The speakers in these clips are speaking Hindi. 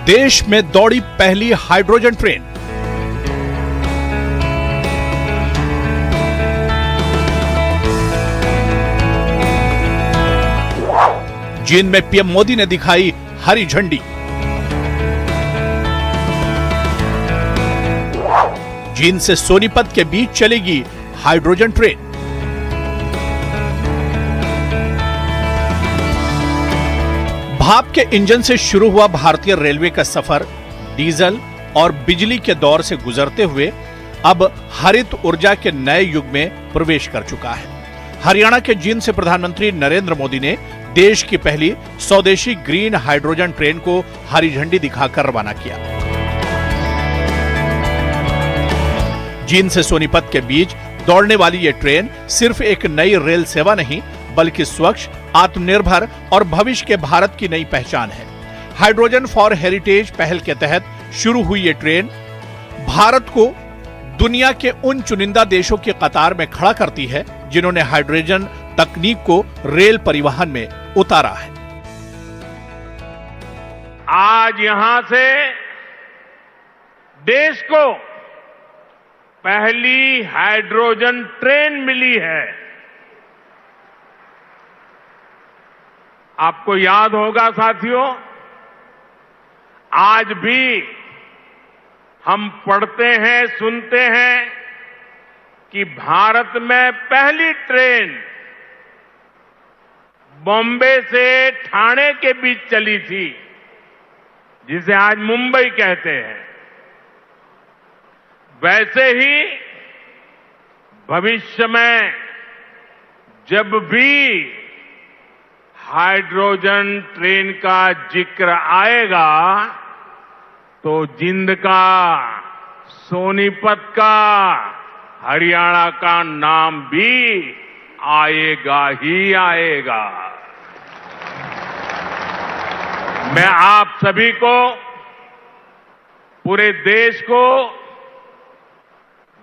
देश में दौड़ी पहली हाइड्रोजन ट्रेन। जींद में पीएम मोदी ने दिखाई हरी झंडी। जींद से सोनीपत के बीच चलेगी हाइड्रोजन ट्रेन। भाप के इंजन से शुरू हुआ भारतीय रेलवे का सफर डीजल और बिजली के दौर से गुजरते हुए अब हरित ऊर्जा के नए युग में प्रवेश कर चुका है। हरियाणा के जींद से प्रधानमंत्री नरेंद्र मोदी ने देश की पहली स्वदेशी ग्रीन हाइड्रोजन ट्रेन को हरी झंडी दिखाकर रवाना किया। जींद से सोनीपत के बीच दौड़ने वाली ये ट्रेन सिर्फ एक नई रेल सेवा नहीं बल्कि स्वच्छ, आत्मनिर्भर और भविष्य के भारत की नई पहचान है। हाइड्रोजन फॉर हेरिटेज पहल के तहत शुरू हुई ये ट्रेन भारत को दुनिया के उन चुनिंदा देशों की कतार में खड़ा करती है जिन्होंने हाइड्रोजन तकनीक को रेल परिवहन में उतारा है। आज यहां से देश को पहली हाइड्रोजन ट्रेन मिली है। आपको याद होगा साथियों, आज भी हम पढ़ते हैं, सुनते हैं कि भारत में पहली ट्रेन बॉम्बे से ठाणे के बीच चली थी, जिसे आज मुंबई कहते हैं। वैसे ही भविष्य में जब भी हाइड्रोजन ट्रेन का जिक्र आएगा तो जींद का, सोनीपत का, हरियाणा का नाम भी आएगा ही आएगा। मैं आप सभी को, पूरे देश को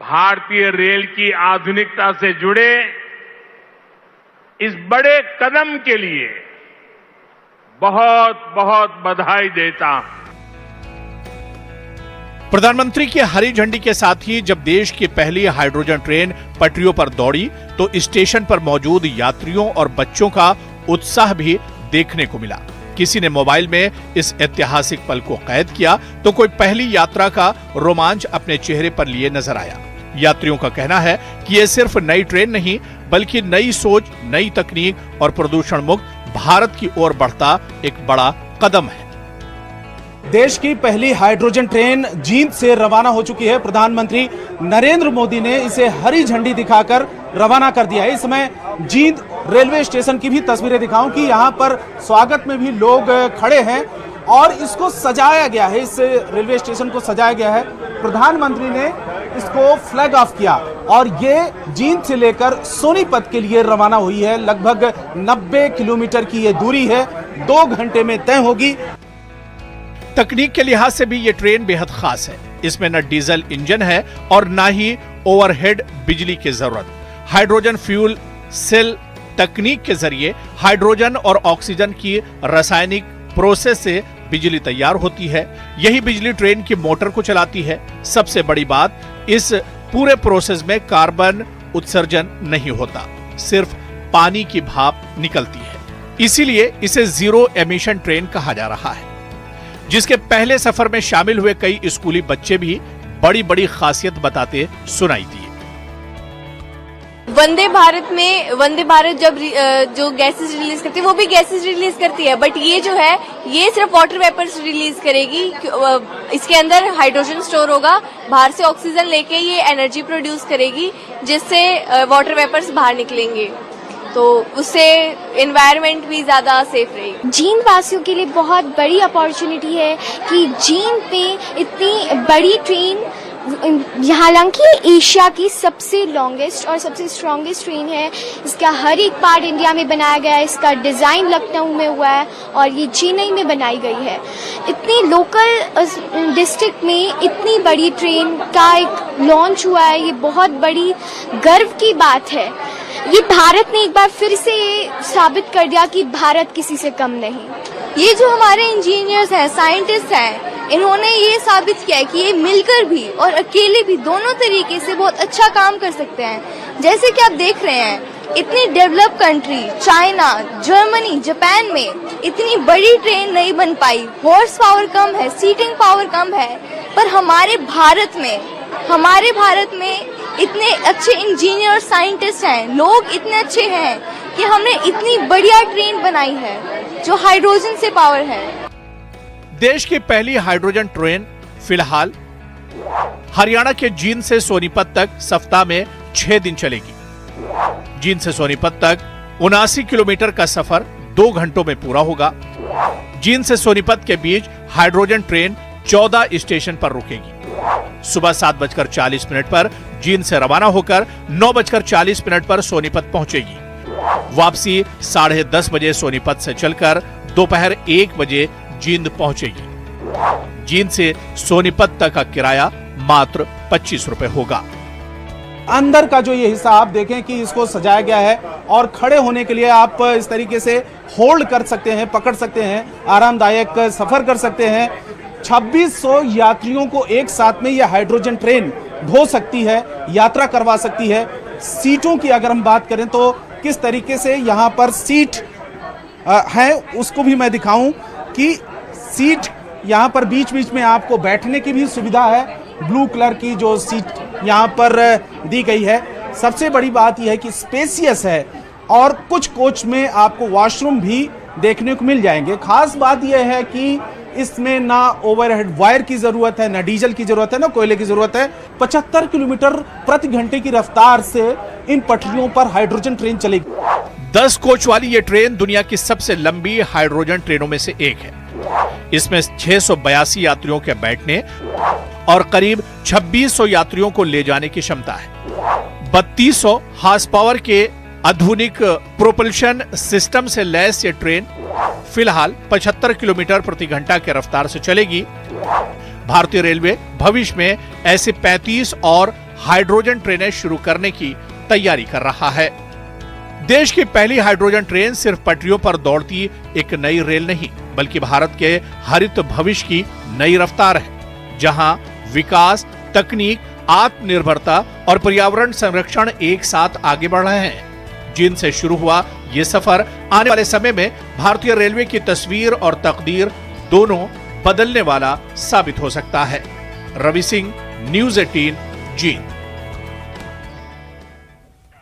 भारतीय रेल की आधुनिकता से जुड़े इस बड़े कदम के लिए बहुत बहुत बधाई देता हूं। प्रधानमंत्री की हरी झंडी के साथ ही जब देश की पहली हाइड्रोजन ट्रेन पटरियों पर दौड़ी तो स्टेशन पर मौजूद यात्रियों और बच्चों का उत्साह भी देखने को मिला। किसी ने मोबाइल में इस ऐतिहासिक पल को कैद किया तो कोई पहली यात्रा का रोमांच अपने चेहरे पर लिए नजर आया। यात्रियों का कहना है कि यह सिर्फ नई ट्रेन नहीं बल्कि नई सोच, नई तकनीक और प्रदूषण मुक्त भारत की ओर बढ़ता एक बड़ा कदम है। देश की पहली हाइड्रोजन ट्रेन जींद से रवाना हो चुकी है। प्रधानमंत्री नरेंद्र मोदी ने इसे हरी झंडी दिखाकर रवाना कर दिया है। इस समय जींद रेलवे स्टेशन की भी तस्वीरें दिखाऊं कि यहाँ पर स्वागत में भी लोग खड़े हैं और इसको सजाया गया है। इस रेलवे स्टेशन को सजाया गया है। प्रधानमंत्री ने इसको फ्लैग ऑफ किया और ये जींद से लेकर सोनीपत के लिए रवाना हुई है। लगभग 90 किलोमीटर की ये दूरी है, 2 घंटे में तय होगी। तकनीक के लिहाज से भी ये ट्रेन बेहद खास है। इसमें न डीजल इंजन है और न ही ओवरहेड बिजली की जरूरत। हाइड्रोजन फ्यूल सेल तकनीक के जरिए हाइड्रोजन और ऑक्सीजन की रासायनिक प्रोसेस से बिजली तैयार होती है। यही बिजली ट्रेन की मोटर को चलाती है। सबसे बड़ी बात, इस पूरे प्रोसेस में कार्बन उत्सर्जन नहीं होता, सिर्फ पानी की भाप निकलती है। इसीलिए इसे जीरो एमिशन ट्रेन कहा जा रहा है। जिसके पहले सफर में शामिल हुए कई स्कूली बच्चे भी बड़ी बड़ी खासियत बताते सुनाई दिए। वंदे भारत जब जो गैसेस रिलीज करती है वो भी गैसेस रिलीज करती है, बट ये जो है ये सिर्फ वाटर वेपर्स रिलीज करेगी। इसके अंदर हाइड्रोजन स्टोर होगा, बाहर से ऑक्सीजन लेके ये एनर्जी प्रोड्यूस करेगी जिससे वाटर वेपर्स बाहर निकलेंगे, तो उससे एनवायरनमेंट भी ज्यादा सेफ रहेगी। जींद वासियों के लिए बहुत बड़ी अपॉर्चुनिटी है कि जींद पे इतनी बड़ी ट्रेन, हालांकि एशिया की सबसे लॉन्गेस्ट और सबसे स्ट्रॉन्गेस्ट ट्रेन है। इसका हर एक पार्ट इंडिया में बनाया गया है। इसका डिज़ाइन लखनऊ में हुआ है और ये चेन्नई में बनाई गई है। इतनी लोकल डिस्ट्रिक्ट में इतनी बड़ी ट्रेन का एक लॉन्च हुआ है, ये बहुत बड़ी गर्व की बात है। ये भारत ने एक बार फिर से साबित कर दिया कि भारत किसी से कम नहीं। ये जो हमारे इंजीनियर्स हैं, साइंटिस्ट हैं, इन्होंने ये साबित किया है कि ये मिलकर भी और अकेले भी दोनों तरीके से बहुत अच्छा काम कर सकते हैं। जैसे कि आप देख रहे हैं, इतनी develop country China, Germany, Japan में इतनी बड़ी ट्रेन नहीं बन पाई, हॉर्स पावर कम है, सीटिंग पावर कम है, पर हमारे भारत में इतने अच्छे इंजीनियर, साइंटिस्ट हैं, लोग इतने अच्छे हैं कि हमने इतनी बढ़िया ट्रेन बनाई है जो हाइड्रोजन से पावर है। देश की पहली हाइड्रोजन ट्रेन फिलहाल हरियाणा के जींद से सोनीपत तक सप्ताह में 6 दिन चलेगी। जींद से सोनीपत तक 79 किलोमीटर का सफर 2 घंटों में पूरा होगा। जींद से सोनीपत के बीच हाइड्रोजन ट्रेन 14 स्टेशन पर रुकेगी। सुबह 7:40 पर जींद से रवाना होकर 9:40 पर सोनीपत पहुंचेगी। वापसी 10:30 बजे सोनीपत से चलकर दोपहर 1 बजे जींद पहुंचेगी। जींद से सोनीपत तक का किराया मात्र 25 रुपए होगा। अंदर का जो ये हिस्सा आप देखें कि इसको सजाया गया है और खड़े होने के लिए आप इस तरीके से होल्ड कर सकते हैं, पकड़ सकते हैं, आरामदायक सफर कर सकते हैं। 2600 यात्रियों को एक साथ में यह हाइड्रोजन ट्रेन ढो सकती है, यात्रा करवा सकती है। सीटों की अगर हम बात करें तो किस तरीके से यहाँ पर सीट है उसको भी मैं दिखाऊं कि सीट यहाँ पर बीच बीच में आपको बैठने की भी सुविधा है। ब्लू कलर की जो सीट यहाँ पर दी गई है, सबसे बड़ी बात यह है कि स्पेसियस है और कुछ कोच में आपको वॉशरूम भी देखने को मिल जाएंगे। खास बात यह है कि इसमें ना ओवरहेड वायर की जरूरत है, ना डीजल की जरूरत है, ना कोयले की जरूरत है। 75 किलोमीटर प्रति घंटे की रफ्तार से इन पटरियों पर हाइड्रोजन ट्रेन चलेगी। 10 कोच वाली ये ट्रेन दुनिया की सबसे लंबी हाइड्रोजन ट्रेनों में से एक है। इसमें 682 यात्रियों के बैठने और करीब 2600 यात्रियों को ले जाने की क्षमता है। 3200 हॉर्स पावर के आधुनिक प्रोपल्शन सिस्टम से लैस ये ट्रेन फिलहाल 75 किलोमीटर प्रति घंटा की रफ्तार से चलेगी। भारतीय रेलवे भविष्य में ऐसे 35 और हाइड्रोजन ट्रेनें शुरू करने की तैयारी कर रहा है। देश की पहली हाइड्रोजन ट्रेन सिर्फ पटरियों पर दौड़ती एक नई रेल नहीं, बल्कि भारत के हरित भविष्य की नई रफ्तार है, जहां विकास, तकनीक, आत्मनिर्भरता और पर्यावरण संरक्षण एक साथ आगे बढ़ रहे हैं। जींद से शुरू हुआ ये सफर आने वाले समय में भारतीय रेलवे की तस्वीर और तकदीर दोनों बदलने वाला साबित हो सकता है। रवि सिंह, न्यूज़ 18, जींद।